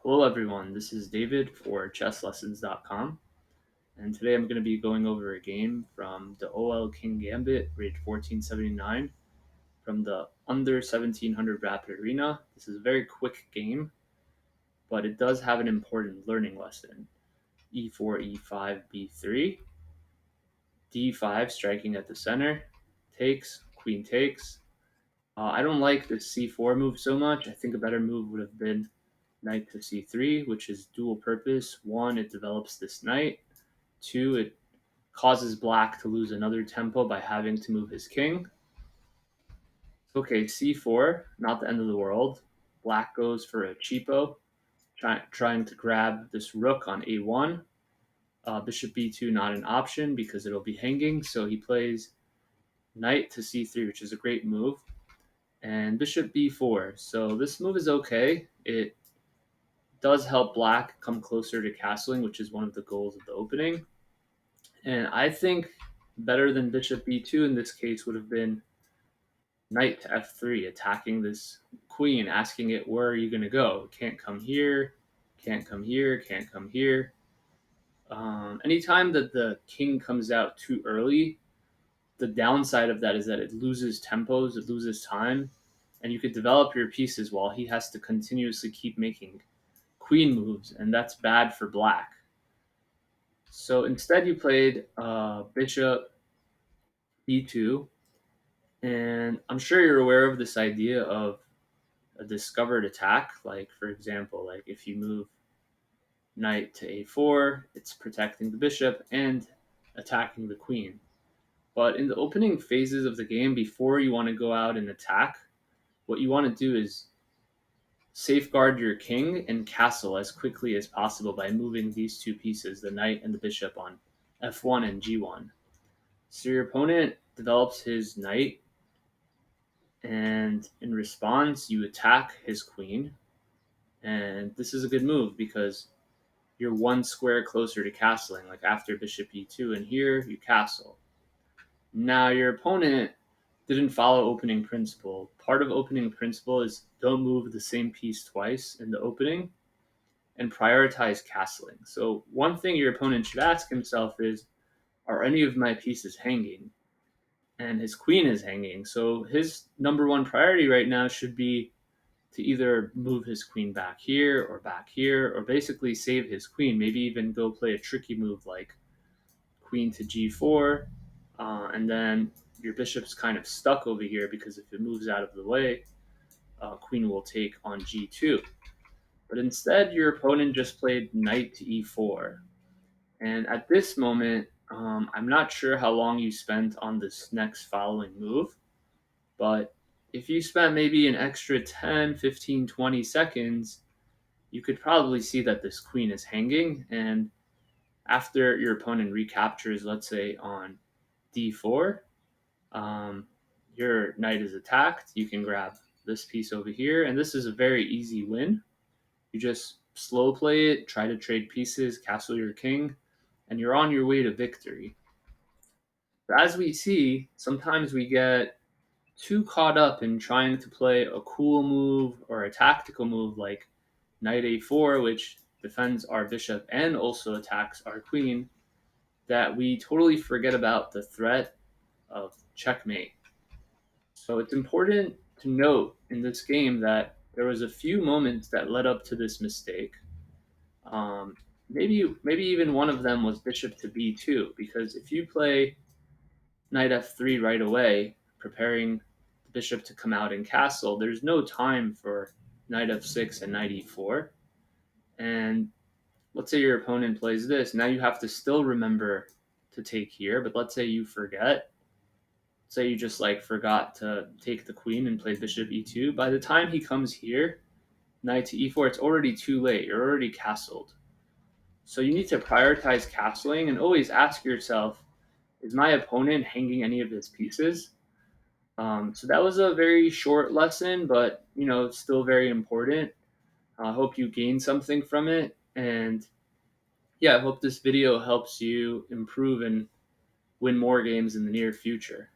Hello everyone, this is David for ChessLessons.com, and today I'm going to be going over a game from TheOLkingsGambet, rated 1479, from the under 1700 Rapid Arena. This is a very quick game, but it does have an important learning lesson. E4, E5, B3, D5 striking at the center, takes, queen takes. I don't like the C4 move so much. I think a better move would have been knight to c3, which is dual purpose. One, it develops this knight. Two, it causes black to lose another tempo by having to move his king. Okay, c4, not the end of the world. Black goes for a cheapo, trying to grab this rook on a1. Bishop b2, not an option because it'll be hanging, so he plays knight to c3, which is a great move, and bishop b4. So this move is okay. It does help black come closer to castling, which is one of the goals of the opening. And I think better than bishop b2 in this case would have been knight to f3, attacking this queen, asking it, where are you going to go? It can't come here, can't come here, can't come here. Anytime that the king comes out too early, the downside of that is that it loses tempos, it loses time, and you could develop your pieces while he has to continuously keep making queen moves, and that's bad for black. So instead you played bishop b2, and I'm sure you're aware of this idea of a discovered attack. Like, for example, like if you move knight to a4, it's protecting the bishop and attacking the queen. But in the opening phases of the game, before you want to go out and attack, what you want to do is safeguard your king and castle as quickly as possible by moving these two pieces, the knight and the bishop, on f1 and g1. So your opponent develops his knight, and in response, you attack his queen. And this is a good move because you're one square closer to castling, like after bishop e2, and here you castle. Now, your opponent didn't follow opening principle. Part of opening principle is don't move the same piece twice in the opening and prioritize castling. So one thing your opponent should ask himself is, are any of my pieces hanging? And his queen is hanging. So his number one priority right now should be to either move his queen back here, or basically save his queen. Maybe even go play a tricky move like queen to g4, and then your bishop's kind of stuck over here because if it moves out of the way, queen will take on g2. But instead, your opponent just played knight to e4. And at this moment, I'm not sure how long you spent on this next following move, but if you spent maybe an extra 10, 15, 20 seconds, you could probably see that this queen is hanging. And after your opponent recaptures, let's say on d4, your knight is attacked. You can grab this piece over here, and this is a very easy win. You just slow play it, try to trade pieces, castle your king, and you're on your way to victory. But as we see, sometimes we get too caught up in trying to play a cool move or a tactical move like knight a4, which defends our bishop and also attacks our queen, that we totally forget about the threat of checkmate. So it's important to note in this game that there was a few moments that led up to this mistake. Maybe even one of them was bishop to b2, because if you play knight f3 right away, preparing the bishop to come out and castle, there's no time for knight f6 and knight e4. And let's say your opponent plays this. Now you have to still remember to take here, but let's say you forget. Say you just forgot to take the queen and play bishop e2. By the time he comes here, knight to e4, it's already too late. You're already castled. So you need to prioritize castling and always ask yourself, is my opponent hanging any of his pieces? So that was a very short lesson, but it's still very important. I hope you gained something from it, and yeah, I hope this video helps you improve and win more games in the near future.